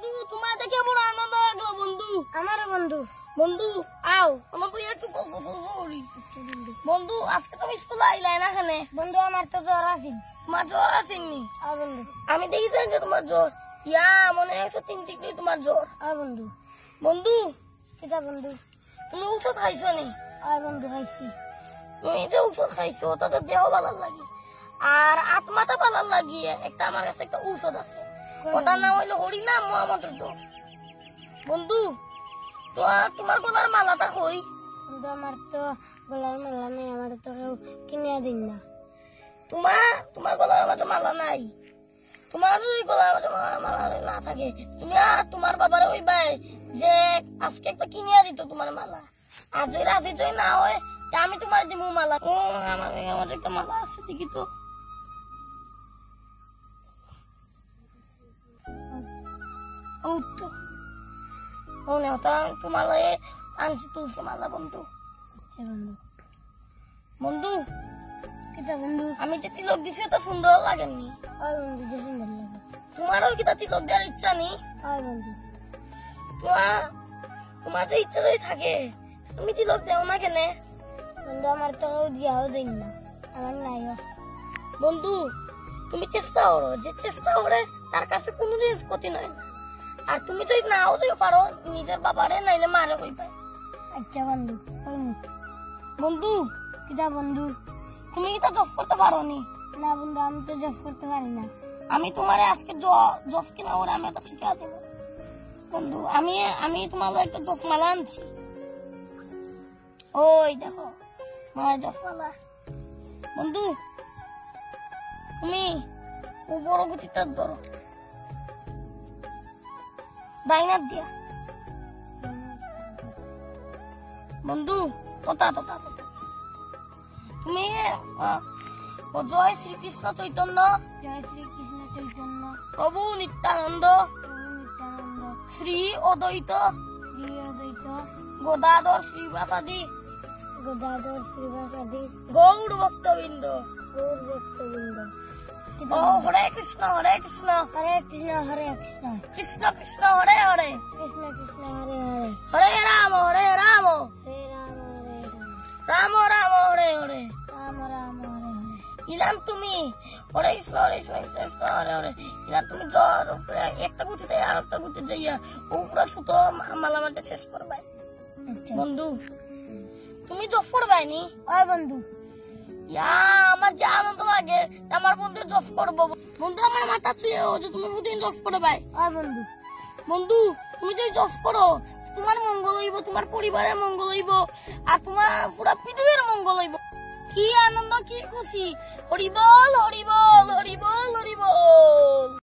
বন্ধু তোমার দেখে বড় আনন্দ লাগলো বন্ধু। আমারও বন্ধু। বন্ধু আও আমাকে একটু বন্ধু আজকে তুমি স্কুল আইলাই না কেন? বন্ধু আমার তো জ্বর আছে। তোমার জ্বর আসেনি? বন্ধু আমি দেখেছি যে তোমার জ্বর ইয়া মনে 103 ডিগ্রি তোমার জ্বর। বন্ধু। বন্ধু কিটা বন্ধু? তুমি ওষুধ খাইছো নি? বন্ধু খাইছি। তুমি যে ওষুধ খাইছো তাতে দেহ ভালো লাগে আর আত্মাটা ভালো লাগিয়ে একটা আমার কাছে একটা ঔষধ আছে, ওটার নাম হইলো হরিনাম মহামন্ত্র জপ। বন্ধু তো তোমার গলার মালাটা কই? বন্ধু আমার তো গলার মালা নেই, আমার তো কেউ কিনে দিন না। তোমার গলার মাঝে মালা নাই? তোমার যদি গলার মাঝে মালা না থাকে তুমি তোমার বাবার ওই ভাই যে আজকে একটা কিনিয়া দিত তোমার মালা, আর যদি রাজি যদি না হয় তা আমি তোমার দিব মালা। ও আমার একটা মালা আছে দেখি তো। ও তো ও না তা তোমার আনছি তুলছি মালা বন্ধু। আচ্ছা বন্ধু। বন্ধু কিটা বন্ধু? আমি যে তিলক দিছি তো সুন্দর লাগেনি? বন্ধু যে সুন্দর লাগে। তোমারও কি তা তিলক দেওয়ার ইচ্ছা নেই? বন্ধু তোমার যে ইচ্ছা যদি থাকে তুমি তিলক দেও না কেন? বন্ধু আমার তো কেউ দিয়াও দিন না, আমার নাইও। বন্ধু তুমি চেষ্টা করো, যে চেষ্টা করে তার কাছে কোনো জিনিস ক্ষতি নয় না। আর তুমি যদি নাও দিতে পারো নিজের বাবারে নাইলে মারে কইবে। আচ্ছা বন্ধু। বন্ধু কিটা বন্ধু? তুমি এটা জব করতে পারো নি? না বন্ধু আমি তো জব করতে পারি না। আমি তোমারে আজকে জব কিনা ওরে আমি এটা শিখা দেবো বন্ধু। আমি তোমার একটা জব মালা আনছি, ওই দেখো মায়ের জব মালা। বন্ধু তুমি বড় গুটিটা ধরো ডাইনার দিয়া। বন্ধু তোতা তোতা তোতা তুমি জয় শ্রীকৃষ্ণ চৈতন্য, জয় শ্রীকৃষ্ণ চৈতন্য, প্রভু নিত্যানন্দ, প্রভু নিত্যানন্দ, শ্রী অদ্বৈত, শ্রী অদ্বৈত, গদাধর শ্রীবাসাদি, গদাধর শ্রীবাসাদি, গৌর ভক্তবৃন্দ, গৌর ভক্তবৃন্দ। ও হরে কৃষ্ণ হরে কৃষ্ণ, হরে কৃষ্ণ হরে কৃষ্ণ, কৃষ্ণ কৃষ্ণ হরে হরে, কৃষ্ণ কৃষ্ণ হরে হরে, হরে রাম হরে রাম, হরে রাম হরে রাম রাম, রাম হরে হরে। রাম রাম হরে হরে। ইলাম তুমি হরে কৃষ্ণ হরে কৃষ্ণ কৃষ্ণ কৃষ্ণ হরে হরে। ইলাম তুমি জ্বর উপরে একটা গুটিতে আর একটা গুটি যাইয়া উপরে সুতো মালা মাঝে শেষ করবাই। আচ্ছা বন্ধু তুমি জব করবাই নি? বন্ধু আমার যে আনন্দ লাগে আমার বন্ধু জব করবো। বন্ধু আমার মাথা ছুঁয়ে যে তুমি প্রতিদিন জব করবাই। বন্ধু। বন্ধু তুমি যদি জব করো তোমার মঙ্গল হইব, তোমার পরিবারের মঙ্গল হইব, আর তোমার পুরা পৃথিবীর মঙ্গল হইব। কি আনন্দ কি খুশি। হরিবল হরিবল হরিবল হরিবল।